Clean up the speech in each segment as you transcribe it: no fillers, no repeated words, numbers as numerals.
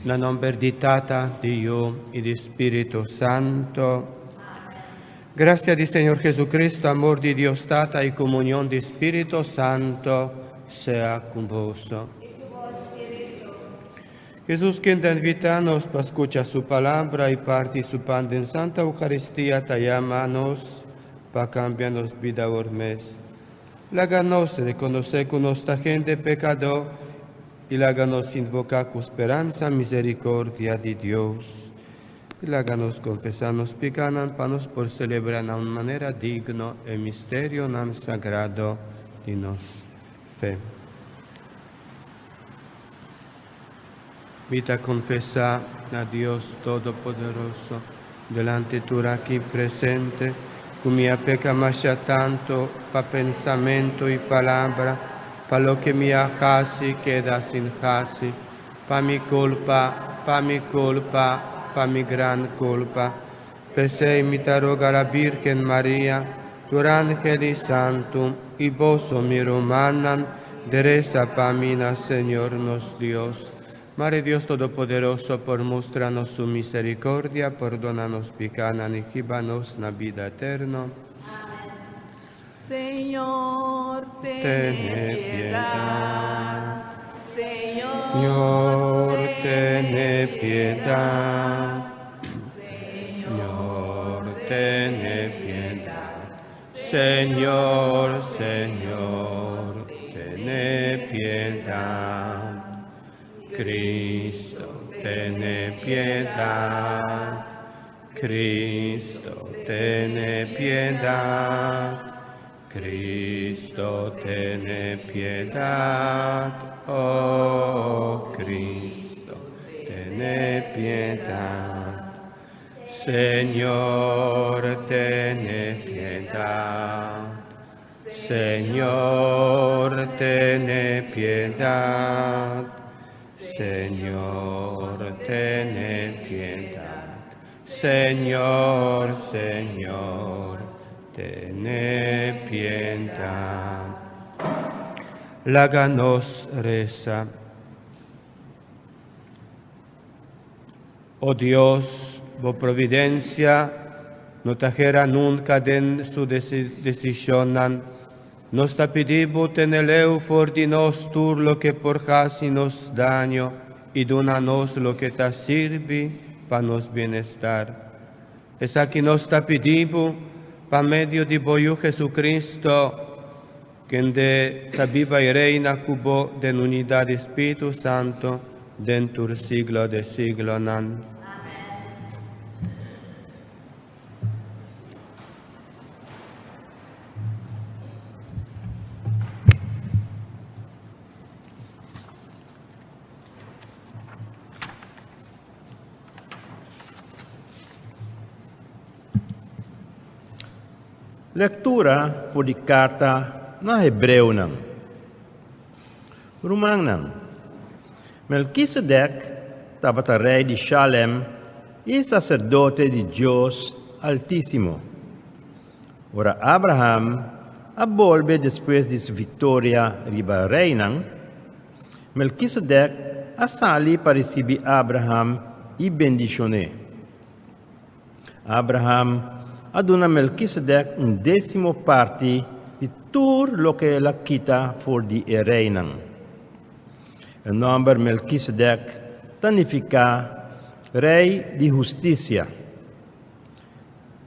Na non perditata Dio e di Spirito Santo. Gracia di Señor Jesucristo, amor de Dios Tata y comunión de Espíritu Santo sea con vos. Jesús, quien te invitanos para escuchar su palabra y partir su pan en Santa Eucaristía, te llamanos para cambiarnos vida por mes. Láganos reconocer con nuestra gente pecador y láganos invocar con esperanza misericordia de Dios. Y láganos confesarnos pecanos panos por celebrar de una manera digna el misterio tan sagrado de nuestra fe. Vita confesa a Dios Todopoderoso, delante tu aquí presente, que mi peca masha tanto, pa pensamiento y palabra, pa lo que mi hasi queda sin hasi, pa mi culpa, pa mi gran culpa. Pese mi te roga la Virgen María, tu ángel santo, y vos mi romanan, dereza pa mina, Señor nos Dios. Madre Dios Todopoderoso, por mostrarnos su misericordia, perdónanos pecanos y líbranos na vida eterna. Señor, ten piedad. Señor, ten piedad. Señor, ten piedad. Señor, Señor, ten piedad. Cristo, ten piedad. Cristo, ten piedad. Cristo, ten piedad. Oh Cristo, ten piedad. Señor, ten piedad. Señor, ten piedad. Señor, ten piedad. Señor, Señor, ten piedad. Láganos reza. Oh Dios, por providencia, no trajera nunca den su decisión. Nos te pedimos teneleu for di nos tur lo que por casi nos daño y donanos lo que te sirve para nos bienestar. Es aquí nos te pedimos, pa medio de Boyu Jesucristo, quien de ta viva y reina cubo de unidad de Espíritu Santo, dentro siglo de siglo nan. Lectura por di carta na Hebreu nang. Rumang nang. Melquisedec, tabata rei di Shalem, e sacerdote di Dios Altísimo. Ora Abraham abolbe después de su victoria riba reinang, Melquisedec assali para recibir Abraham e bendicione. Abraham aduna Melquisedec un 10º parte di tutto lo che la quita for di reinang. Il nome Melquisedec significa rei di giustizia.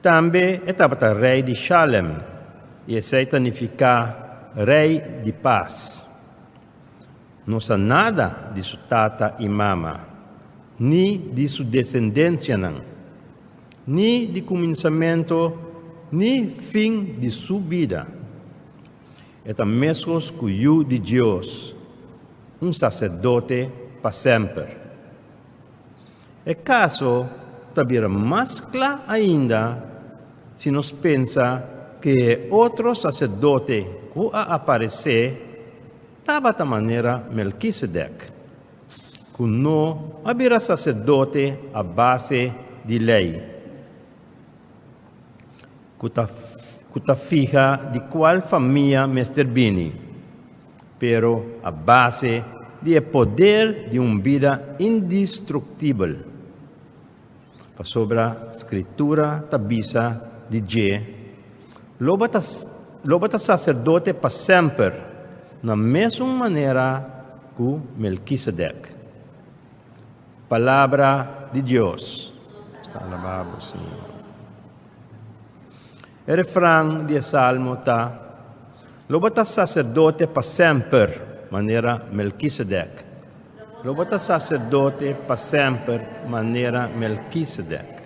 Tambe è tabata rei di Shalem e significa rei di paz. Non sa nada di sua tata e mamma, ni di sua descendenza ni di cominciamento, ni fin di sua vida. Et mesmos cuiu de Deus, un sacerdote para sempre. E caso tabira mais claro ainda se nos pensa que outro sacerdote que a aparecer estava da maneira Melquisedec, que não havia sacerdote a base de lei. Kuta fija de qual família Mr. Bini, pero a base de poder de uma vida indestrutível. Pa sobra escritura tabisa de G, lobata sacerdote pa sempre, na mesma maneira que Melquisedec. Palavra de Deus. Está alabado, Senhor. O refrão de Salmo está: lobata sacerdote pa sempre, maneira Melquisedec. Lobata sacerdote pa sempre, maneira Melquisedec.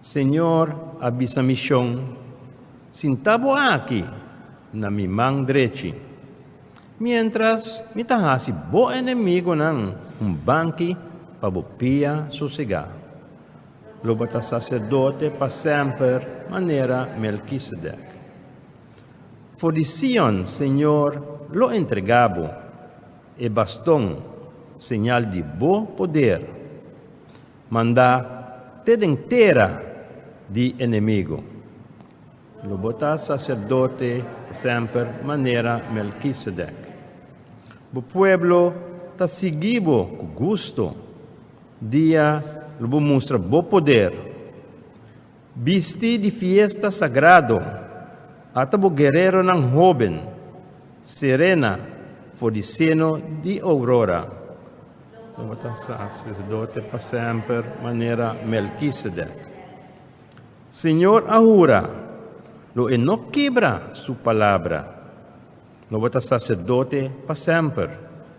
Senhor, abisa missão, sintabo aqui na mi mão direita, mientras mi tahasi bo inimigo ng banki pabupia sossegado. Lobata sacerdote pa sempre, maneira Melquisedec. Fodicion, Senhor, lo entregabo, e bastão, señal de bom poder, manda te inteira de inimigo. Lobata sacerdote sempre, maneira Melquisedec. O pueblo ta seguibo com gusto, dia lobo mostra bom poder. Bisti de fiesta sagrado, atabo guerreiro ng joven, serena, fodiceno de aurora. Lobata sacerdote pa sempre, maneira Melquisedec. Senhor ahura, lo no quebra su palabra. Lobata sacerdote pa sempre,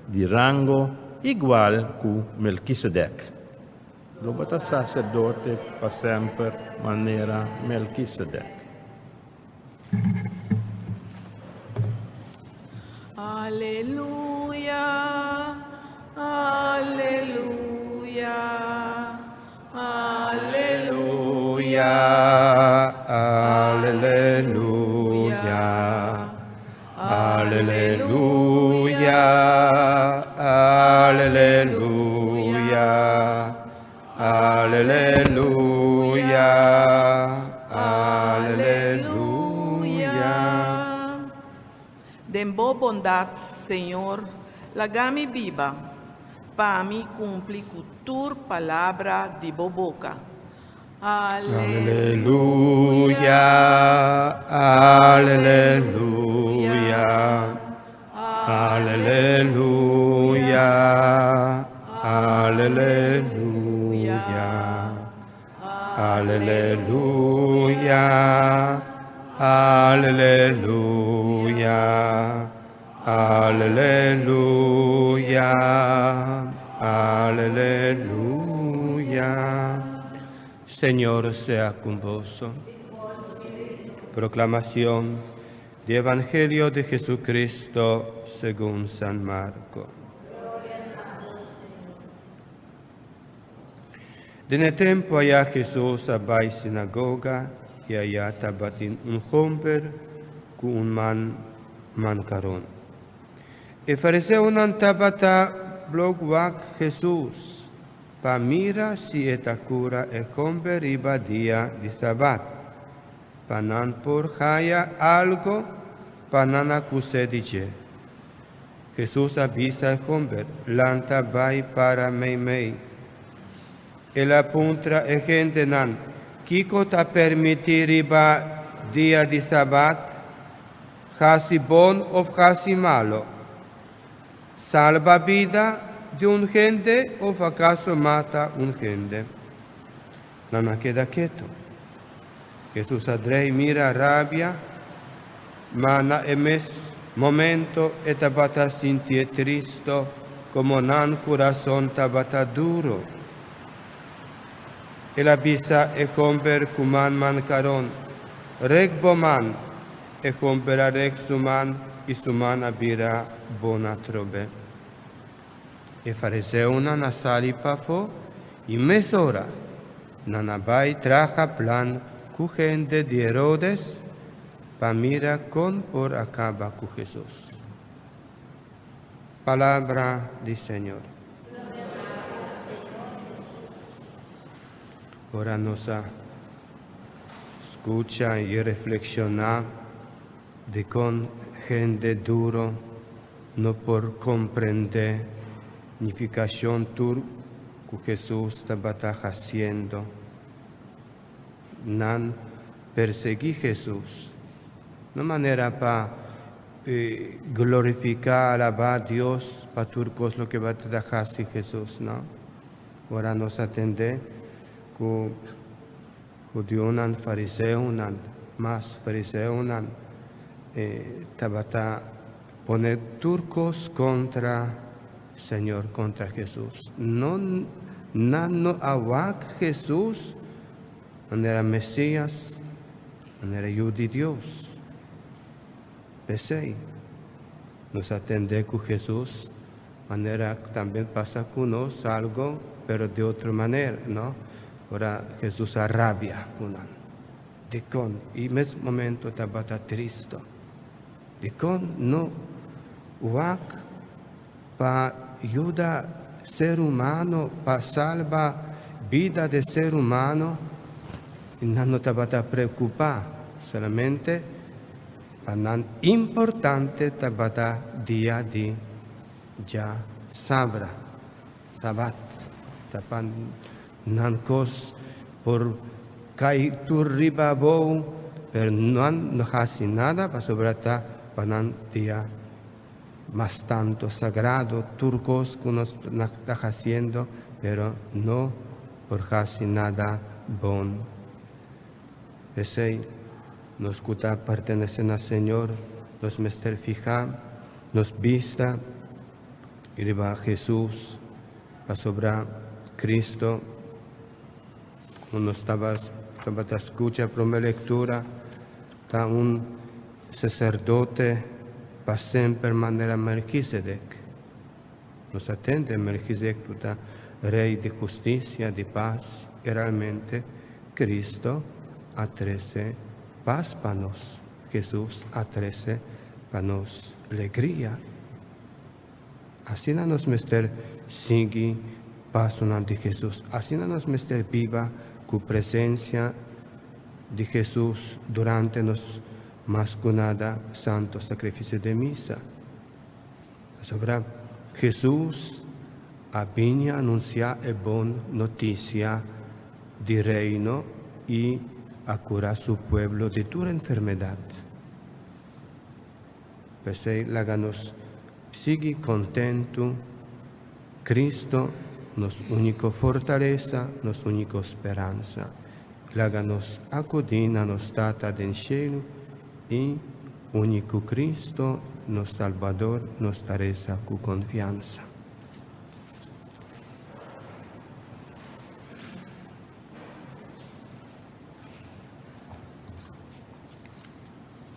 de rango igual que Melquisedec. Lobata sacerdote pa sempre, maneira Melquisedec. Alleluia, alleluia, alleluia, Alleluia, alleluia, alleluia, alleluia, alleluia. Den bo bondad, Senhor, lagami viva, pa mi cumpli cultur palavra de boboca. Alleluia, alleluia, alleluia, alleluia, alleluia, alleluia, alleluia, alleluia. Señor sea con vos. Proclamación del Evangelio de Jesucristo según San Marco. De tempo allá Jesús va a sinagoga y allá estaba un hombre con un mancarón. Y fariseo un tabata blogwak Jesús. Pa mira si eta cura e hombre riba dia di sabat. Pa nan por haya algo, pa nan acuse dice. Jesús avisa al hombre, lanta vai para mei. E la puntra e gente nan, kiko ta permiti riba dia di sabat, hasi bon o hasi malo. Salva vida de un gente o acaso mata un gente. Non queda quieto. Jesús adrei mira rabia, ma na emes momento e tabata sintie tristo, como nan corazón tabata duro. E la bisa e comber cuman mancaron, reg boman, e compera reg suman, y suman abira bona trobe. E fariseu na sali pafo, y mesora, nanabai traja plan cu gente de Herodes, pa mira con por acaba cu Jesús. Palabra del Señor. Ahora nos escucha y reflexiona de con gente duro no por comprender significación tur que Jesús estaba haciendo. Nan perseguir Jesús. No manera para glorificar, alabar a Dios para turcos lo que va a trabajar si Jesús, ¿no? Ahora nos atende que judío nan fariseo nan más fariseo nan tabata poner turcos contra Señor, contra Jesús. No awak Jesús, no era Mesías, no era hijo de Dios. Pensé, nos atende con Jesús, manera también pasa con nosotros algo, pero de otra manera, ¿no? Ahora Jesús arrabia con y en ese momento estaba triste. Con no wak para ayudar ser humano, para salvar vida de ser humano, y no estaba preocupado, solamente para importante estaba día de ya sabra, sabat, tapan nan cos por cair tu ribabo, pero no hace nada para sobrata para día más tanto sagrado, turcos que nos está haciendo, pero no por hacer nada bon. Ese nos cuta pertenecen al Señor, nos mester fija, nos vista, y va a Jesús, para sobrar Cristo, cuando estaba escucha por mi lectura, está un sacerdote para siempre manera Melquisedec. Nos atende Melquisedec, rey de justicia, de paz, y realmente Cristo a 13 paz para nos, Jesús a 13 para nos alegría. Así no nos mester sigue paso de Jesús, así no nos mester viva con presencia de Jesús durante nos más que nada santo sacrificio de misa. Sobre Jesús viene a anunciar la buena noticia del reino y a curar su pueblo de toda enfermedad. Pues nos sigue contento. Cristo nos única fortaleza, nos única esperanza. Nos acudir a nos tata del cielo y único Cristo, nos Salvador, nos reza con confianza.